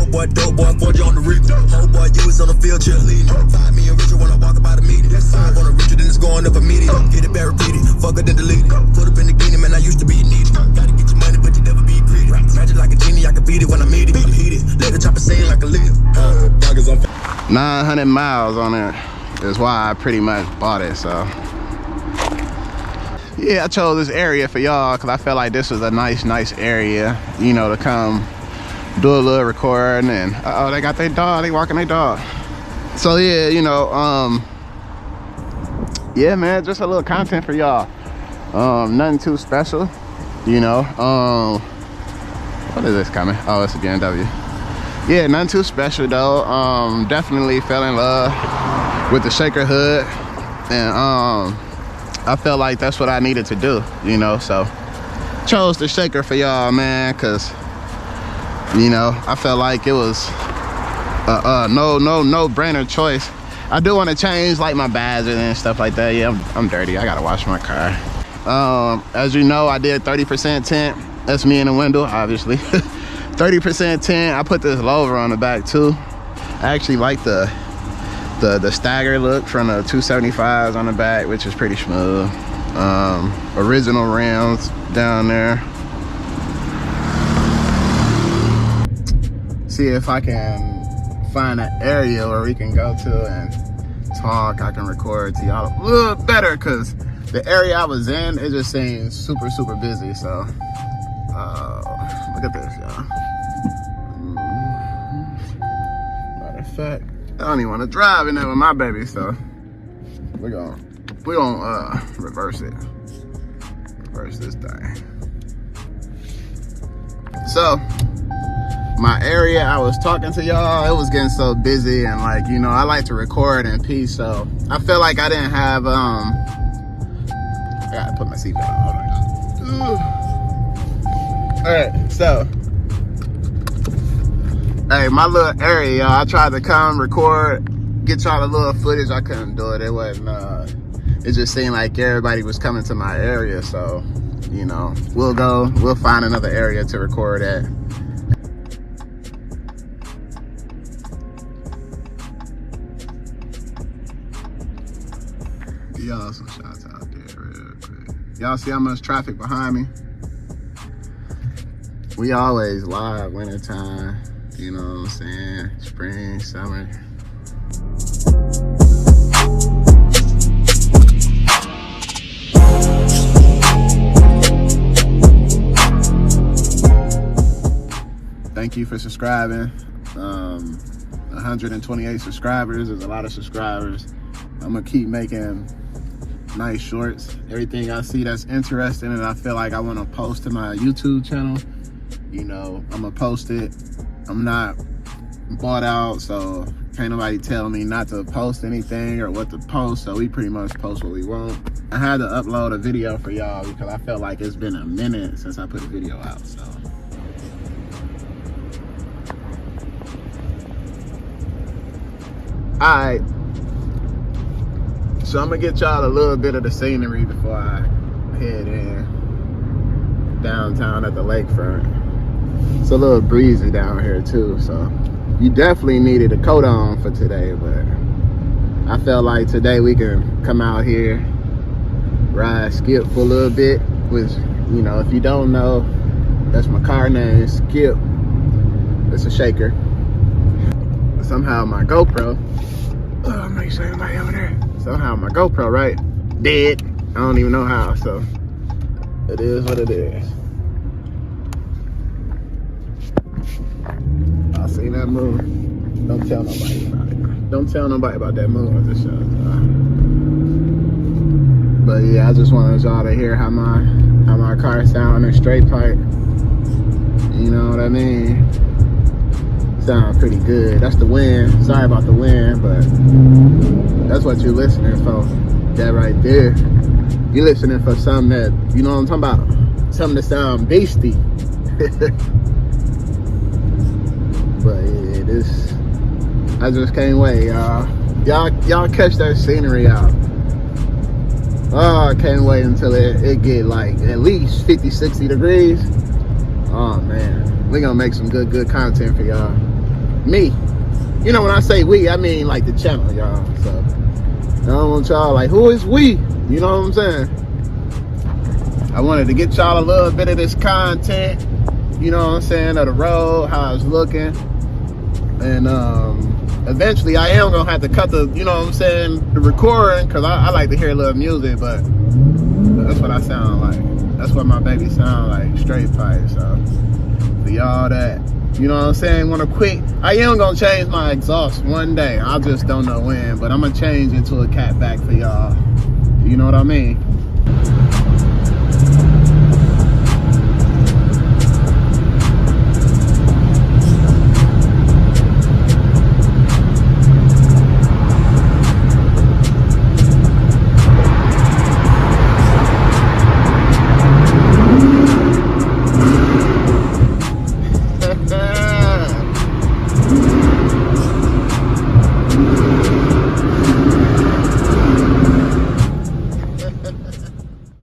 Dope boy, 4G on the Reaper. Whole boy, you was on the field cheerleading. 5 million richer when I walk about a meeting. I want a richer than it's going up immediately. Get it back repeated, fuck it then delete it. Put up in the guinea, man, I used to be needy. Gotta get your money, but you never be greedy. Magic like a genie, I can beat it when I meet it. I'm heated, let the chopper sing like a leader. 900 miles on it is why I pretty much bought it, so. Yeah, I chose this area for y'all because I felt like this was a nice area, you know, to come do a little recording. And oh, they got their dog, they walking their dog. So yeah, you know, yeah, man, just a little content for y'all. Nothing too special, you know. What is this coming? Oh, it's a BMW. Yeah, nothing too special though. Definitely fell in love with the shaker hood, and I felt like that's what I needed to do, you know. So chose the shaker for y'all, man, because you know I felt like it was no brainer choice. I do want to change like my badges and stuff like that. Yeah, I'm dirty, I gotta wash my car. As you know, I did 30% tint. That's me in the window, obviously. 30% tint. I put this louver on the back too. I actually like the staggered look from the 275s on the back, which is pretty smooth. Original rims down there. See if I can find an area where we can go to and talk. I can record to y'all a little better because the area I was in, it just seems super busy. So look at this, y'all. Matter of fact, I don't even want to drive in there with my baby, so we're gonna reverse it. Reverse this thing. So my area, I was talking to y'all, it was getting so busy, and like, you know, I like to record in peace, so I feel like I didn't have I gotta put my seatbelt on. All right, so hey, my little area, y'all, I tried to come record, get y'all a little footage. I couldn't do it. It wasn't, it just seemed like everybody was coming to my area. So, you know, we'll find another area to record at. Y'all some shots out there real quick. Y'all see how much traffic behind me? We always live wintertime. You know what I'm saying? Spring, summer. Thank you for subscribing. 128 subscribers is a lot of subscribers. I'm gonna keep making nice shorts. Everything I see that's interesting and I feel like I wanna post to my YouTube channel, you know, I'm gonna post it. I'm not bought out, so can't nobody tell me not to post anything or what to post, so we pretty much post what we want. I had to upload a video for y'all because I felt like it's been a minute since I put a video out, so. Alright, so I'm gonna get y'all a little bit of the scenery before I head in downtown at the lakefront. It's a little breezy down here too, so you definitely needed a coat on for today, but I felt like today we can come out here, ride Skip for a little bit, which, you know, if you don't know, that's my car name, Skip. It's a shaker. Somehow my GoPro, make sure anybody over there. Somehow my GoPro, right, dead. I don't even know how, so it is what it is. I seen that move. Don't tell nobody about it. Don't tell nobody about that move I just showed. But yeah, I just wanted y'all to hear how my car sound in straight pipe. You know what I mean? Sound pretty good. That's the wind. Sorry about the wind, but that's what you're listening for. That right there. You're listening for something that, you know what I'm talking about? Something that sound beastie. But yeah, this, I just can't wait, y'all. Y'all catch that scenery out. Oh, I can't wait until it get like at least 50, 60 degrees. Oh man, we're gonna make some good content for y'all. me. You know, when I say we, I mean like the channel, y'all. So I don't want y'all like, who is we? You know what I'm saying? I wanted to get y'all a little bit of this content, you know what I'm saying, of the road, how it's looking. And eventually I am gonna have to cut the, you know what I'm saying, the recording, because I like to hear a little music, but that's what I sound like. That's what my baby sound like, straight pipe. So for y'all that, you know what I'm saying, want to quit, I am gonna change my exhaust one day. I just don't know when, but I'm gonna change into a catback for y'all. You know what I mean?